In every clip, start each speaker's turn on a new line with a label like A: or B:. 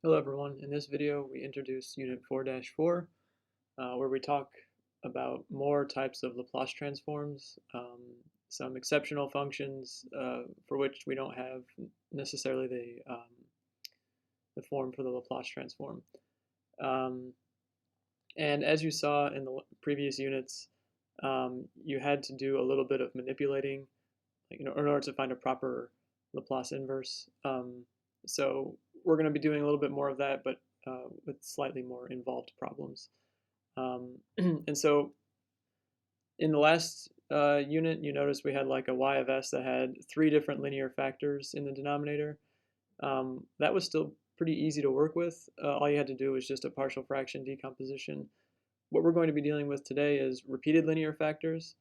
A: Hello everyone, in this video we introduce Unit 4-4 where we talk about more types of Laplace transforms, some exceptional functions for which we don't have necessarily the form for the Laplace transform. And as you saw in the previous units, you had to do a little bit of manipulating in order to find a proper Laplace inverse. So we're going to be doing a little bit more of that, but with slightly more involved problems. And so in the last unit, you noticed we had like a y of s that had 3 different linear factors in the denominator. That was still pretty easy to work with. All you had to do was just a partial fraction decomposition. What we're going to be dealing with today is repeated linear factors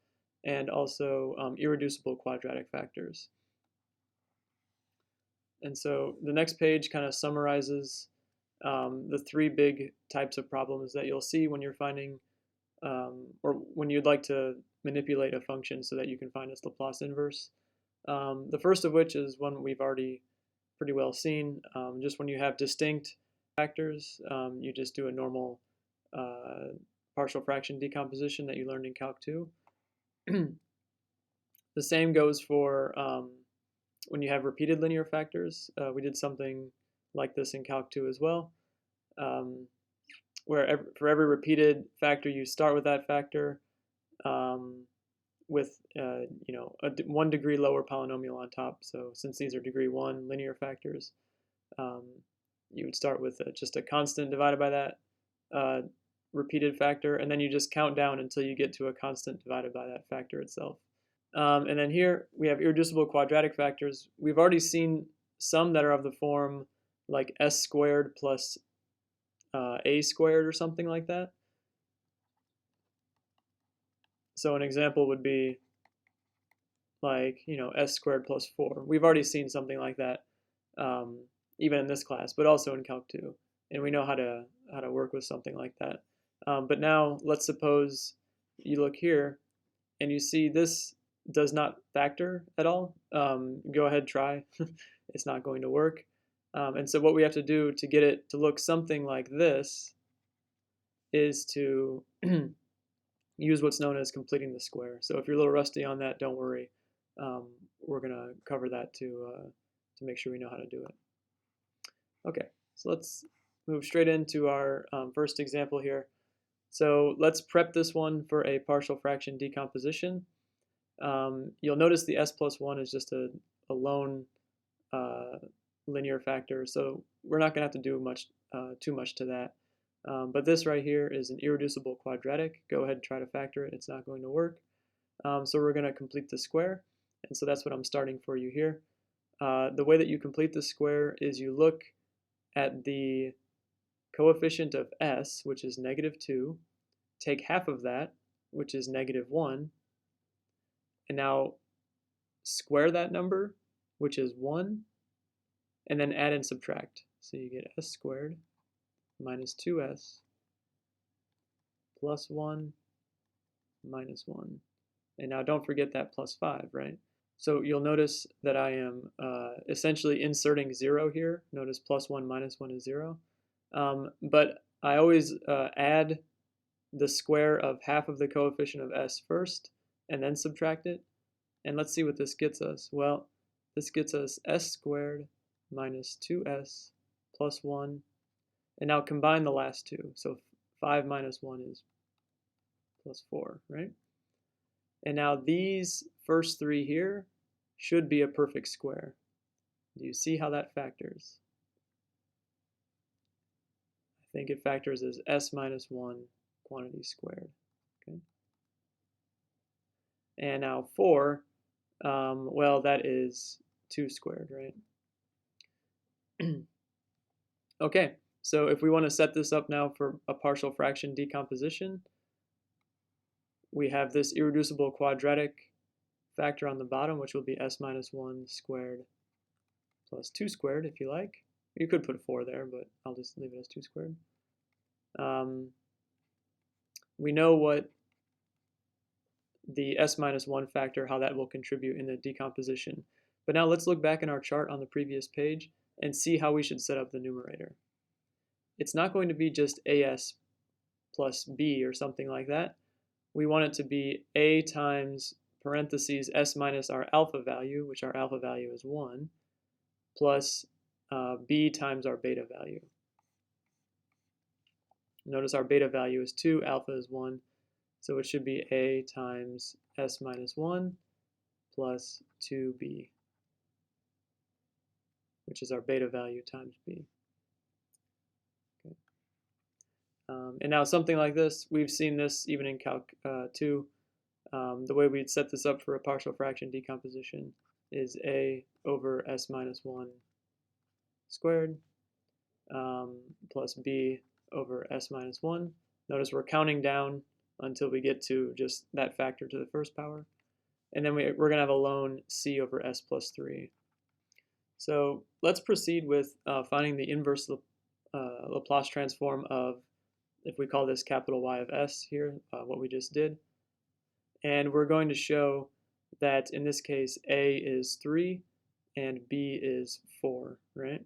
A: and also irreducible quadratic factors. And so the next page kind of summarizes the 3 big types of problems that you'll see when you're finding, or when you'd like to manipulate a function so that you can find its Laplace inverse. The first of which is one we've already pretty well seen. Just when you have distinct factors, you just do a normal partial fraction decomposition that you learned in Calc 2. The same goes for when you have repeated linear factors. We did something like this in Calc 2 as well, where for every repeated factor you start with that factor with a 1 degree lower polynomial on top. So since these are degree 1 linear factors, you would start with just a constant divided by that repeated factor, and then you just count down until you get to a constant divided by that factor itself. And then here we have irreducible quadratic factors. We've already seen some that are of the form like s squared plus a squared or something like that. So an example would be like, s squared plus 4. We've already seen something like that even in this class, but also in Calc 2. And we know how to work with something like that. But now let's suppose you look here and you see this does not factor at all. Go ahead, try. It's not going to work. And so what we have to do to get it to look something like this is to use what's known as completing the square. So if you're a little rusty on that, don't worry. We're going to cover that to make sure we know how to do it. Okay, so let's move straight into our first example here. So let's prep this one for a partial fraction decomposition. You'll notice the s plus 1 is just a lone linear factor, so we're not going to have to do too much to that. But this right here is an irreducible quadratic. Go ahead and try to factor it. It's not going to work. So we're going to complete the square, and so that's what I'm starting for you here. The way that you complete the square is you look at the coefficient of s, which is -2, take half of that, which is -1, and now square that number, which is 1, and then add and subtract. So you get s squared minus 2s plus 1 minus 1. And now don't forget that plus 5, right? So you'll notice that I am essentially inserting 0 here. Notice plus 1 minus 1 is 0. But I always add the square of half of the coefficient of s first, and then subtract it. And let's see what this gets us. Well, this gets us s squared minus 2s plus 1. And now combine the last two. So 5 minus 1 is plus 4, right? And now these first 3 here should be a perfect square. Do you see how that factors? I think it factors as s minus 1 quantity squared. Okay. And now 4, well, that is 2 squared, right? Okay, so if we want to set this up now for a partial fraction decomposition, we have this irreducible quadratic factor on the bottom, which will be s minus 1 squared plus 2 squared, if you like. You could put 4 there, but I'll just leave it as 2 squared. We know what the s minus 1 factor, how that will contribute in the decomposition. But now let's look back in our chart on the previous page and see how we should set up the numerator. it's not going to be just AS plus B or something like that. We want it to be A times parentheses S minus our alpha value, which our alpha value is 1, plus B times our beta value. Notice our beta value is 2, alpha is 1, so it should be A times S minus 1 plus 2B, which is our beta value times B. Okay. And now something like this, we've seen this even in Calc 2. The way we'd set this up for a partial fraction decomposition is A over S minus 1 squared plus B over S minus 1. Notice we're counting down until we get to just that factor to the first power. And then we're going to have a lone C over S plus 3. So let's proceed with finding the inverse Laplace transform of, if we call this capital Y of S here, what we just did. And we're going to show that in this case A is 3 and B is 4, right?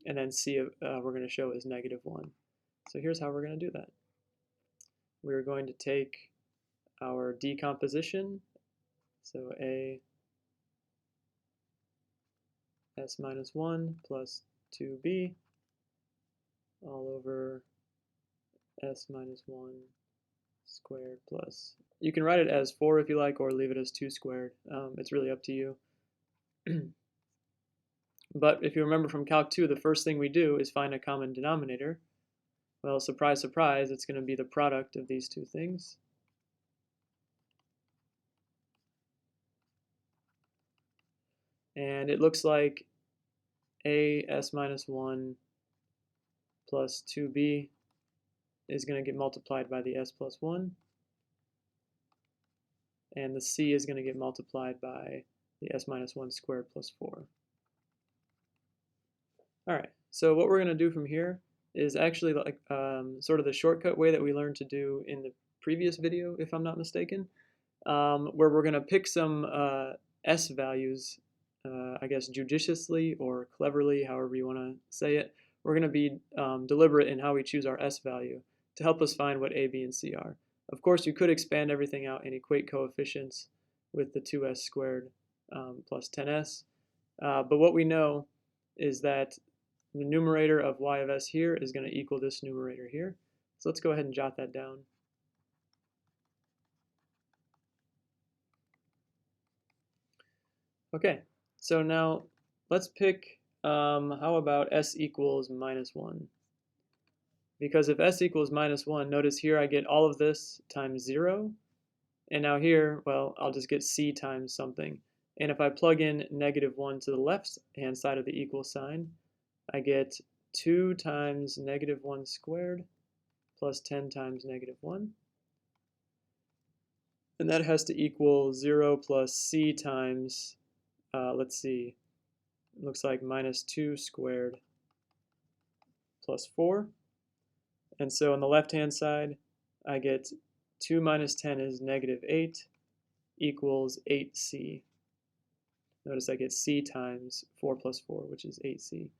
A: And then C we're going to show is -1. So here's how we're going to do that. We're going to take our decomposition, so A S minus 1 plus 2B all over S minus 1 squared plus, you can write it as 4 if you like, or leave it as 2 squared. It's really up to you. But if you remember from Calc 2, the first thing we do is find a common denominator. Well, surprise, surprise, it's going to be the product of these two things. And it looks like A S minus 1 plus 2B is going to get multiplied by the S plus 1. And the C is going to get multiplied by the S minus 1 squared plus 4. All right, so what we're going to do from here is actually like sort of the shortcut way that we learned to do in the previous video, if I'm not mistaken, where we're going to pick some S values, I guess judiciously or cleverly, however you want to say it. We're going to be deliberate in how we choose our S value to help us find what A, B, and C are. Of course, you could expand everything out and equate coefficients with the 2s squared plus 10s, but what we know is that the numerator of y of s here is going to equal this numerator here. So let's go ahead and jot that down. Okay, so now let's pick, how about s equals -1? Because if s equals -1, notice here I get all of this times 0. And now here, well, I'll just get c times something. And if I plug in -1 to the left-hand side of the equal sign, I get 2 times -1 squared plus 10 times -1. And that has to equal 0 plus c times, let's see, it looks like -2 squared plus 4. And so on the left-hand side, I get 2 minus 10 is -8 equals 8c. Notice I get c times 4 plus 4, which is 8c.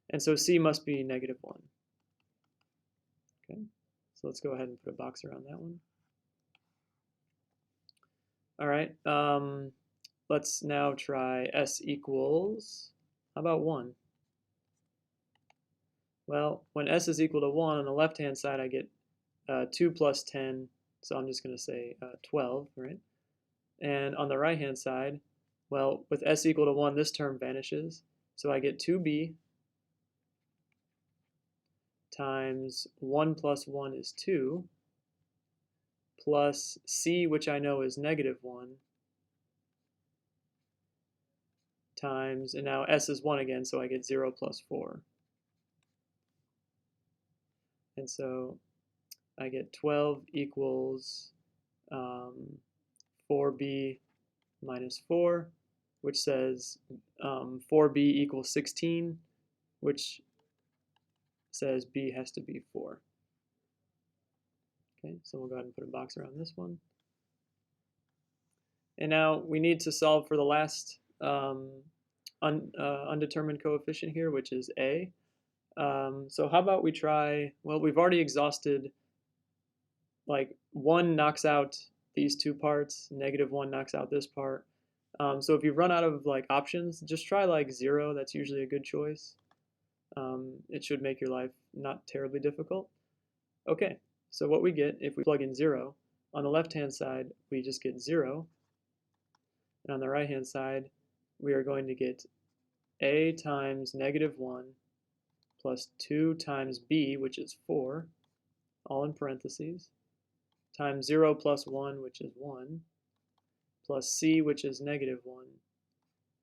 A: And so c must be -1. Okay, so let's go ahead and put a box around that one. All right, let's now try s equals, how about 1? Well, when s is equal to 1, on the left-hand side I get 2 plus 10, so I'm just going to say 12, right? And on the right-hand side, well, with s equal to 1, this term vanishes, so I get 2b times 1 plus 1 is 2, plus c, which I know is -1, times, and now s is 1 again, so I get 0 plus 4. And so I get 12 equals 4b minus 4, which says 4b equals 16, which says b has to be 4. Okay, so we'll go ahead and put a box around this one. And now we need to solve for the last undetermined coefficient here, which is a. So how about we try, well, we've already exhausted, like 1 knocks out these two parts, -1 knocks out this part. So if you run out of like options, just try like 0. That's usually a good choice. It should make your life not terribly difficult. Okay, so what we get if we plug in 0, on the left-hand side, we just get 0. And on the right-hand side, we are going to get a times -1 plus 2 times b, which is 4, all in parentheses, times 0 plus 1, which is 1, plus c, which is -1,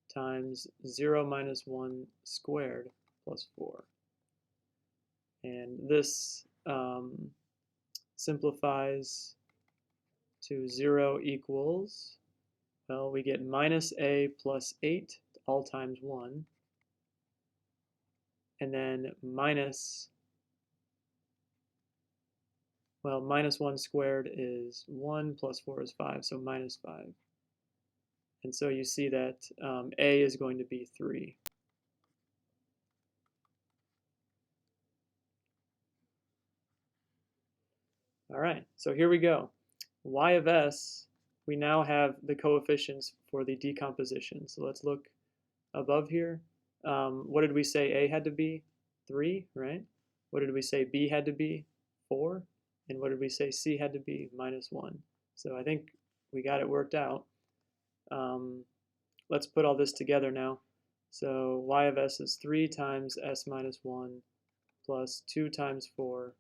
A: times 0 minus 1 squared plus 4. And this simplifies to 0 equals, well, we get minus a plus 8, all times 1, and then minus 1 squared is 1, plus 4 is 5, so minus 5. And so you see that a is going to be 3. All right, so here we go. Y of s, we now have the coefficients for the decomposition. So let's look above here. What did we say a had to be? 3, right? What did we say b had to be? 4. And what did we say c had to be? -1. So I think we got it worked out. Let's put all this together now. So y of s is 3 times s minus 1 plus 2 times 4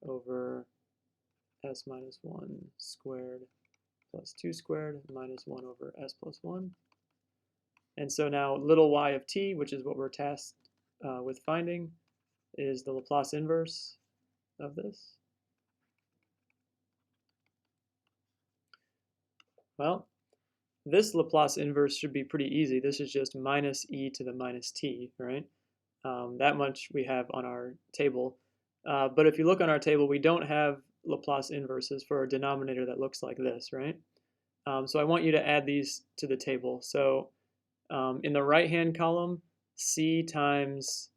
A: over s minus 1 squared plus 2 squared minus 1 over s plus 1. And so now little y of t, which is what we're tasked with finding, is the Laplace inverse of this. Well, this Laplace inverse should be pretty easy. This is just minus e to the minus t, right? That much we have on our table. But if you look on our table, we don't have Laplace inverses for a denominator that looks like this, right? So I want you to add these to the table. So in the right-hand column, c times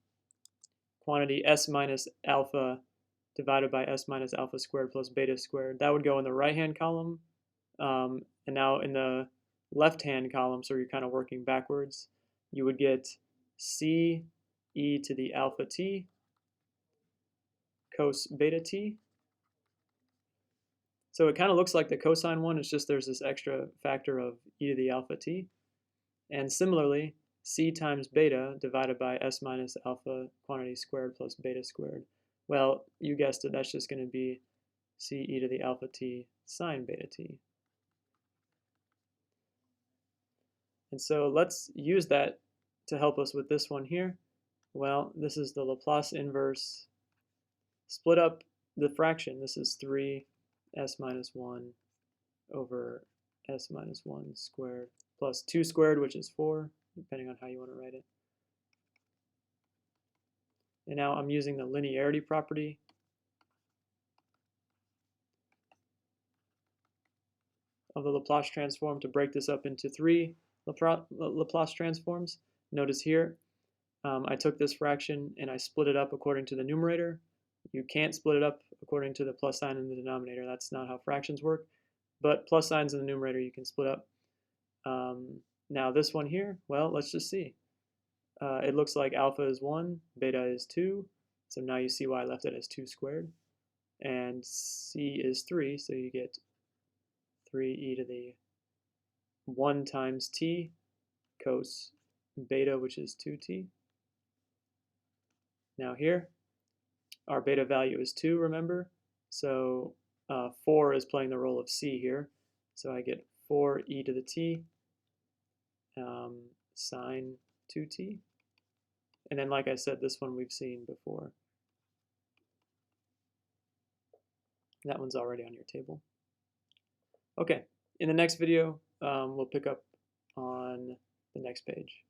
A: quantity s minus alpha divided by s minus alpha squared plus beta squared. That would go in the right-hand column. And now in the left-hand column, so you're kind of working backwards, you would get c e to the alpha t cos beta t. So it kind of looks like the cosine one, it's just there's this extra factor of e to the alpha t. And similarly, c times beta divided by s minus alpha quantity squared plus beta squared. Well, you guessed it, that's just going to be c e to the alpha t sine beta t. And so let's use that to help us with this one here. Well, this is the Laplace inverse. Split up the fraction. This is 3 s minus 1 over s minus 1 squared plus 2 squared, which is 4, depending on how you want to write it. And now I'm using the linearity property of the Laplace transform to break this up into 3 Laplace transforms. Notice here, I took this fraction and I split it up according to the numerator. You can't split it up according to the plus sign in the denominator. That's not how fractions work. But plus signs in the numerator you can split up. Now this one here, well, let's just see. It looks like alpha is 1, beta is 2. So now you see why I left it as 2 squared. And c is 3, so you get 3e to the 1 times t cos beta, which is 2t. Now here, our beta value is 2, remember? So 4 is playing the role of c here. So I get 4e to the t sine 2t. And then, like I said, this one we've seen before. That one's already on your table. Okay, in the next video, we'll pick up on the next page.